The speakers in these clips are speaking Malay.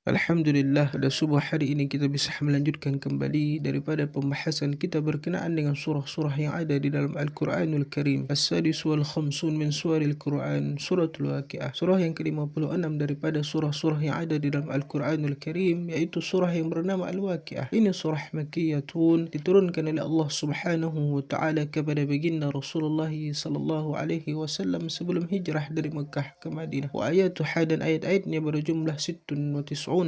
Alhamdulillah, pada subuh hari ini kita bisa melanjutkan kembali daripada pembahasan kita berkenaan dengan surah-surah yang ada di dalam Al-Quranul Karim. As-sadis wal khamsun min suwaril Quran, suratul Waqiah. Surah yang ke-56 daripada surah-surah yang ada di dalam Al-Quranul Karim, yaitu surah yang bernama Al-Waqiah. Ini surah Makkiyatun, diturunkan oleh Allah Subhanahu wa ta'ala kepada baginda Rasulullah sallallahu alaihi wasallam sebelum hijrah dari Mekah ke Madinah. Wa ayatuha, dan ayat-ayatnya berjumlah 96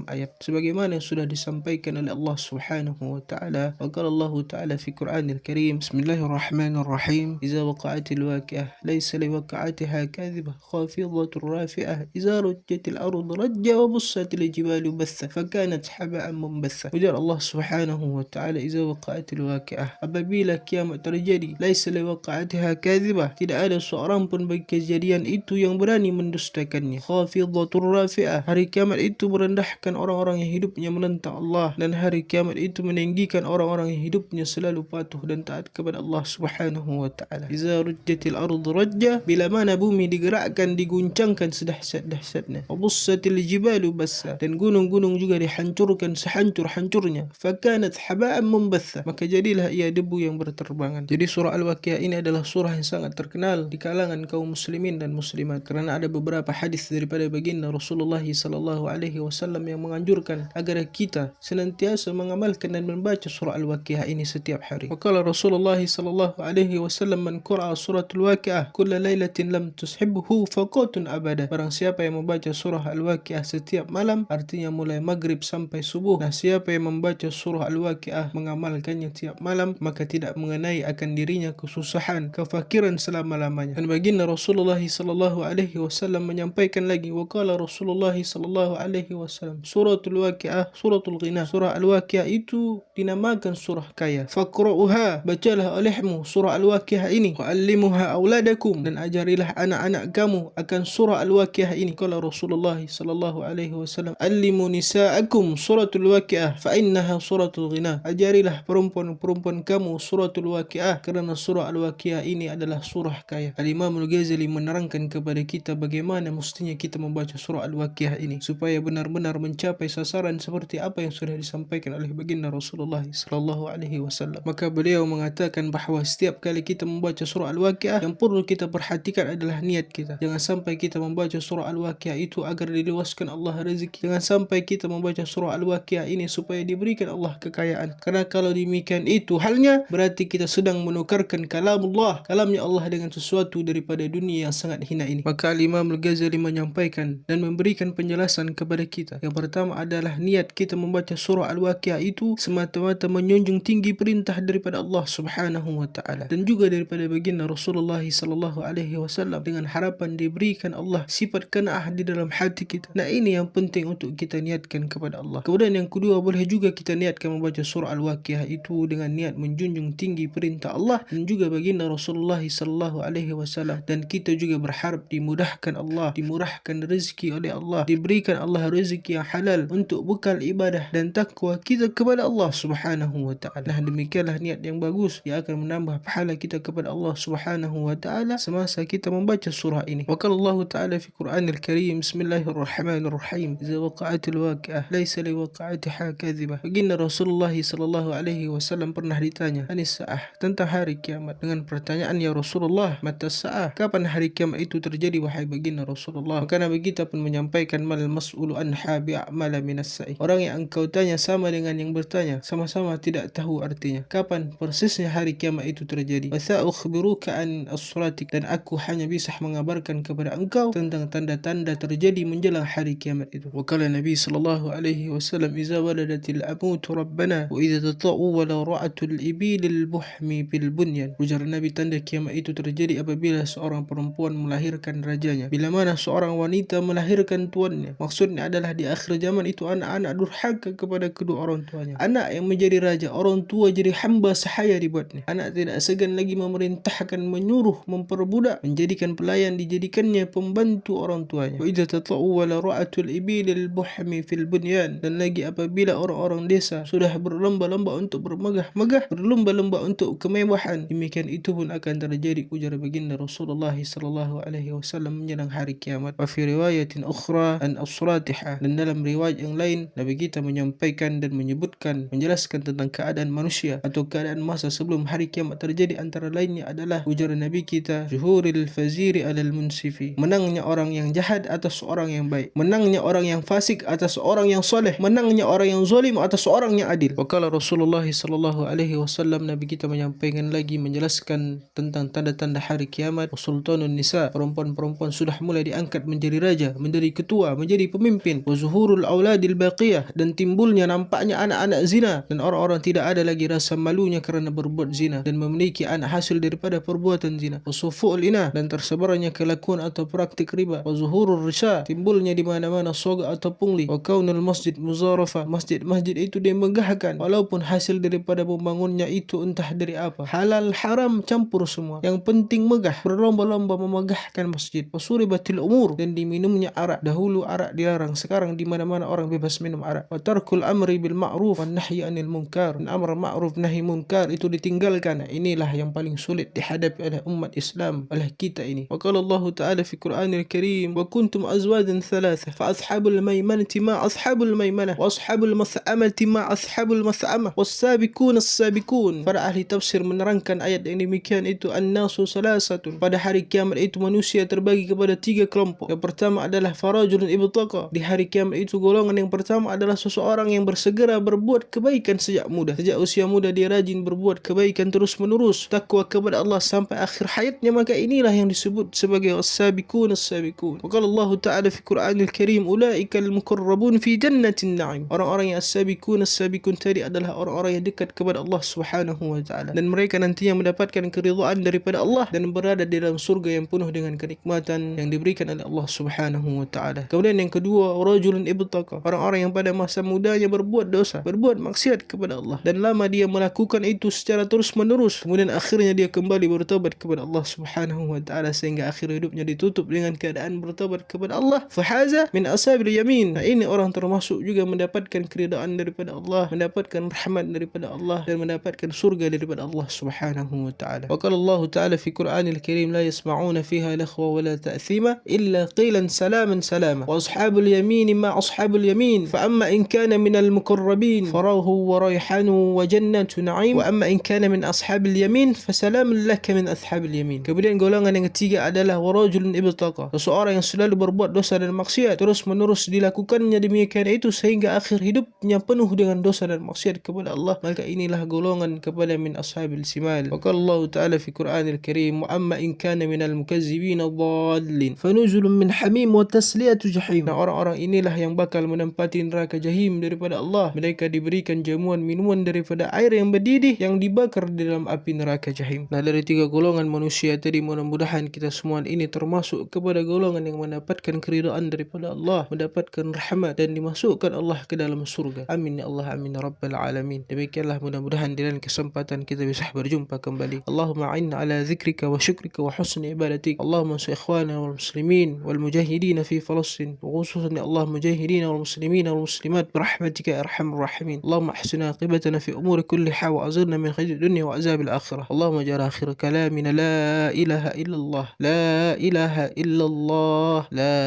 ayat, sebagaimana sudah disampaikan oleh Allah Subhanahu wa ta'ala. Wa qala Allah ta'ala fi Qur'anil Karim, Bismillahirrahmanirrahim, Iza waqa'atil waqi'ah laysa liwaqa'atiha kadhibah khafidatur rafi'ah iza rujjatil ardu rajja wa bussatil jibalu batha fakanat haba'an munbatha. Ujar Allah Subhanahu wa ta'ala, iza waqa'atil waqi'ah, apabila kiamat terjadi, laysa liwaqa'atiha kadhibah, tidak ada seorang pun bagi kejadian itu yang berani mendustakannya. Khafidatur rafi'ah, hari kiamat itu merendahkan orang-orang yang hidupnya menentang Allah, dan hari kiamat itu meninggikan orang-orang yang hidupnya selalu patuh dan taat kepada Allah Subhanahu wa ta'ala. Iza rujjatil ardu rajja, bila mana bumi digerakkan, diguncangkan sedahsyat-dahsyatnya. Wa bussatil jibalu bassa, dan gunung-gunung juga dihancurkan sehancur-hancurnya. Fakanat haba'an munbatha, maka jadilah ia debu yang berterbangan. Jadi surah Al-Waqiah ini adalah surah yang sangat terkenal di kalangan kaum muslimin dan muslimat, kerana ada beberapa hadis daripada baginda Rasulullah sallallahu alaihi wasallam yang menganjurkan agar kita senantiasa mengamalkan dan membaca surah Al-Waqiah ini setiap hari. Waqala Rasulullah sallallahu alaihi wasallam, man qara'a suratul Waqiah kulla lailatin lam tushibhu faqatun abada. Barang siapa yang membaca surah Al-Waqiah setiap malam, artinya mulai maghrib sampai subuh, nah siapa yang membaca surah Al-Waqiah mengamalkannya tiap malam, maka tidak mengenai akan dirinya kesusahan, kefakiran selama-lamanya. Dan baginda Rasulullah sallallahu alaihi wasallam menyampaikan lagi, waqala Rasulullah sallallahu alaihi wasallam, suratul Waqiah suratul ghina, surah Al-Waqiah itu dinamakan surah kaya. Faqra'uha, bacalah olehmu surah Al-Waqiah ini. Wa'allimuha auladakum, dan ajarilah anak-anak kamu akan surah Al-Waqiah ini. Qala Rasulullah sallallahu alaihi wasallam, allimu nisa'akum suratul Waqiah fa innaha suratul ghina, ajarilah perempuan-perempuan kamu suratul Waqiah, kerana surah Al-Waqiah ini adalah surah kaya. Al-Imam Al-Ghazali menerangkan kepada kita bagaimana mestinya kita membaca surah Al-Waqiah ini supaya benar-benar mencapai sasaran seperti apa yang sudah disampaikan oleh baginda Rasulullah sallallahu alaihi wasallam. Maka beliau mengatakan bahawa setiap kali kita membaca surah Al-Waqiah, yang perlu kita perhatikan adalah niat kita. Jangan sampai kita membaca surah Al-Waqiah itu agar diluaskan Allah rezeki. Jangan sampai kita membaca surah Al-Waqiah ini supaya diberikan Allah kekayaan. Karena kalau demikian itu halnya, berarti kita sedang menukarkan kalamullah, kalamnya Allah, dengan sesuatu daripada dunia yang sangat hina ini. Maka Imam Al-Ghazali menyampaikan dan memberikan penjelasan kepada kita. Yang pertama adalah niat kita membaca surah Al-Waqiah itu semata-mata menjunjung tinggi perintah daripada Allah Subhanahu wa ta'ala, dan juga daripada baginda Rasulullah sallallahu alaihi wasallam, dengan harapan diberikan Allah sifat qanaah di dalam hati kita. Nah, ini yang penting untuk kita niatkan kepada Allah. Kemudian yang kedua, boleh juga kita niatkan membaca surah Al-Waqiah itu dengan niat menjunjung tinggi perintah Allah dan juga baginda Rasulullah sallallahu alaihi wasallam, dan kita juga berharap dimudahkan Allah, dimurahkan rezeki oleh Allah, diberikan Allah rezeki yang halal untuk bekal ibadah dan takwa kita kepada Allah Subhanahu wa ta'ala. Nah, demikianlah niat yang bagus yang akan menambah pahala kita kepada Allah Subhanahu wa ta'ala semasa kita membaca surah ini. Wa qala Allah ta'ala fi Qur'anil Karim, Bismillahirrahmanirrahim, Iza waqa'atil waqi'ah laysa liwaqa'atiha kadhibah. Baginda Rasulullah sallallahu alaihi wasallam pernah ditanya anis sa'ah, tentang hari kiamat, dengan pertanyaan, ya Rasulullah, mata sa'ah, kapan hari kiamat itu terjadi wahai baginda Rasulullah? Maka Nabi kita pun menyampaikan, mal mas'ulu anha bi'amala minas sa'i, orang yang engkau tanya sama dengan yang bertanya, sama-sama tidak tahu artinya kapan persisnya hari kiamat itu terjadi. Wa sa'ukhbiruka an as-suratik, dan aku hanya bisa mengabarkan kepada engkau tentang tanda-tanda terjadi menjelang hari kiamat itu. Wa qala Nabi sallallahu alaihi wasallam, iza waladatil amutu rabbana wa idza tata'u wa la ra'atul ibil buhmi bil bunyan. Ujar Nabi, tanda kiamat itu terjadi apabila seorang perempuan melahirkan rajanya. Bila mana seorang wanita melahirkan tuannya, maksudnya adalah di akhir zaman itu anak-anak durhaka kepada kedua orang tuanya. Anak yang menjadi raja, orang tua jadi hamba sahaya dibuatnya. Anak tidak segan lagi memerintahkan, menyuruh, memperbudak, menjadikan pelayan, dijadikannya pembantu orang tuanya. Wa idza tata'u wa la ra'atul ibil buhmi fil bunyan, dan lagi apabila orang-orang desa sudah berlomba-lomba untuk bermegah-megah, berlomba-lomba untuk kemewahan, demikian itu pun akan terjadi, ujar baginda Rasulullah sallallahu alaihi wasallam menjelang hari kiamat. Wa fi riwayatin ukhra an as-salatihah. Dan dalam riwayat yang lain Nabi kita menyampaikan dan menyebutkan, menjelaskan tentang keadaan manusia atau keadaan masa sebelum hari kiamat terjadi. Antara lainnya adalah ujar Nabi kita, zuhuril faziri alal munsifi, menangnya orang yang jahat atas orang yang baik, menangnya orang yang fasik atas orang yang soleh, menangnya orang yang zalim atas orang yang adil. Wakala Rasulullah sallallahu alaihi wasallam, Nabi kita menyampaikan lagi, menjelaskan tentang tanda-tanda hari kiamat. Sultanun nisa, perempuan-perempuan sudah mulai diangkat menjadi raja, menjadi ketua, menjadi pemimpin. Wa zuhurul auladil baqiyah, dan timbulnya nampaknya anak-anak zina, dan orang-orang tidak ada lagi rasa malunya kerana berbuat zina dan memiliki anak hasil daripada perbuatan zina. Wa sufu'ul inah, dan tersebarnya kelakuan atau praktik riba. Wa zuhurur risha, timbulnya di mana-mana soga atau pungli. Wa kaunul masjid muzarafa, masjid-masjid itu dimegahkan walaupun hasil daripada membangunnya itu entah dari apa. Halal haram campur semua, yang penting megah, berlomba-lomba memegahkan masjid. Wasuribatil umur, dan diminumnya arak. Dahulu arak dilarang, sekarang di mana-mana orang bebas minum arak. Wa tarkul amri bil ma'ruf wan nahyi anil munkar, dan amr ma'ruf nahi munkar itu ditinggalkan. Inilah yang paling sulit dihadapi oleh umat Islam, oleh kita ini. Wa qala Allah Ta'ala fi Qur'anil Karim, wa kuntum azwajan thalatha fa ashabul maimanati ma ashabul maimanah wa ashabul mas'amati ma ashabul mas'amah was sabiqun as-sabiqun. Para ahli tafsir menerangkan ayat yang demikian itu, an-nasu salasatun, pada hari kiamat itu manusia terbagi kepada 3 kelompok. Yang pertama adalah farajulun ibtaqa, di hari kiamat itu golongan yang pertama adalah seseorang yang bersegera berbuat kebaikan sejak muda. Sejak usia muda dia rajin berbuat kebaikan terus menerus, takwa kepada Allah sampai akhir hayatnya, maka inilah yang disebut sebagai as-sabiqun as-sabiqun. Wa qala Allah Ta'ala fi Qur'anil Karim, ulaikal muqarrabun fi jannatin na'im, orang-orang yang as-sabiqun as-sabiqun tadi adalah orang-orang yang dekat kepada Allah Subhanahu wa Ta'ala, dan mereka nantinya mendapatkan keridhaan daripada Allah dan berada di dalam surga yang penuh dengan kenikmatan yang diberikan oleh Allah Subhanahu wa Ta'ala. Kemudian yang kedua, rajulun ibtaqa, orang-orang yang pada masa mudanya berbuat dosa, berbuat maksiat kepada Allah, dan lama dia melakukan itu secara terus menerus, kemudian akhirnya dia kembali bertobat kepada Allah Subhanahu wa Ta'ala sehingga akhir hidupnya ditutup dengan keadaan bertobat kepada Allah. Fahaza min asabil yamin, nah ini orang termasuk juga mendapatkan keridhaan daripada Allah, mendapatkan rahmat daripada Allah, dan mendapatkan surga daripada Allah Subhanahu wa Ta'ala. Wa qala Allah Ta'ala fi Qur'anil Karim, la yasma'una fiha lakhwa wa la ta'thima illa qilan salaman salama wa ashabul yamin ma ashabul yamin fa amma in kana min al muqarrabin farahu wa rayhanu wa jannatu na'im wa amma in kana min ashabil yamin fa salamun laka min ashabil yamin. Kemudian golongan yang ketiga adalah warajulun ibtaqa, seseorang yang selalu berbuat dosa dan maksiat terus menerus dilakukannya demikian itu sehingga akhir hidupnya penuh dengan dosa dan maksiat kepada Allah, maka inilah golongan kepada min ashabil simal. Wa qala Allah Ta'ala fi Qur'anil Karim, wa amma in kana minal mukazzibin ad-dallin fanuzulun min hamim wa tasliyatu jahim. Nah, orang-orang inilah yang bakal menempati neraka jahim daripada Allah. Mereka diberikan jamuan minuman daripada air yang berdidih yang dibakar di dalam api neraka jahim. Nah, dari 3 golongan manusia tadi, mudah-mudahan kita semua ini termasuk kepada golongan yang mendapatkan keridhaan daripada Allah, mendapatkan rahmat, dan dimasukkan Allah ke dalam surga. Amin ya Allah, amin ya rabbal alamin. Demikianlah, mudah-mudahan di lain kesempatan kita bisa berjumpa kembali. Allahumma a'inna ala zikrika wa syukrika wa husni ibadatik. Allahumma ansur ikhwana wal muslimin wal mujahidin fi Falastin, wa khususan ya Allah mujahidin wal muslimin wal muslimat birahmatika ya arhamar rahimin. Allahumma ahsin aqibatana fi umuri kulliha wa azirna min khizyi dunya wa azab al-akhirah. Allahumma ja'al akhir kalamina la ilaha illallah, la ilaha illallah, la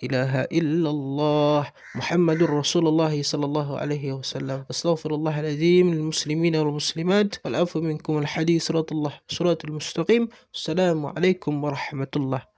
ilaha illallah, Muhammadur Rasulullah sallallahu alaihi wasallam. Astaghfirullahal azim lil muslimin wal muslimat wal afu minkum al hadith, siratal mustaqim. Assalamu alaikum warahmatullahi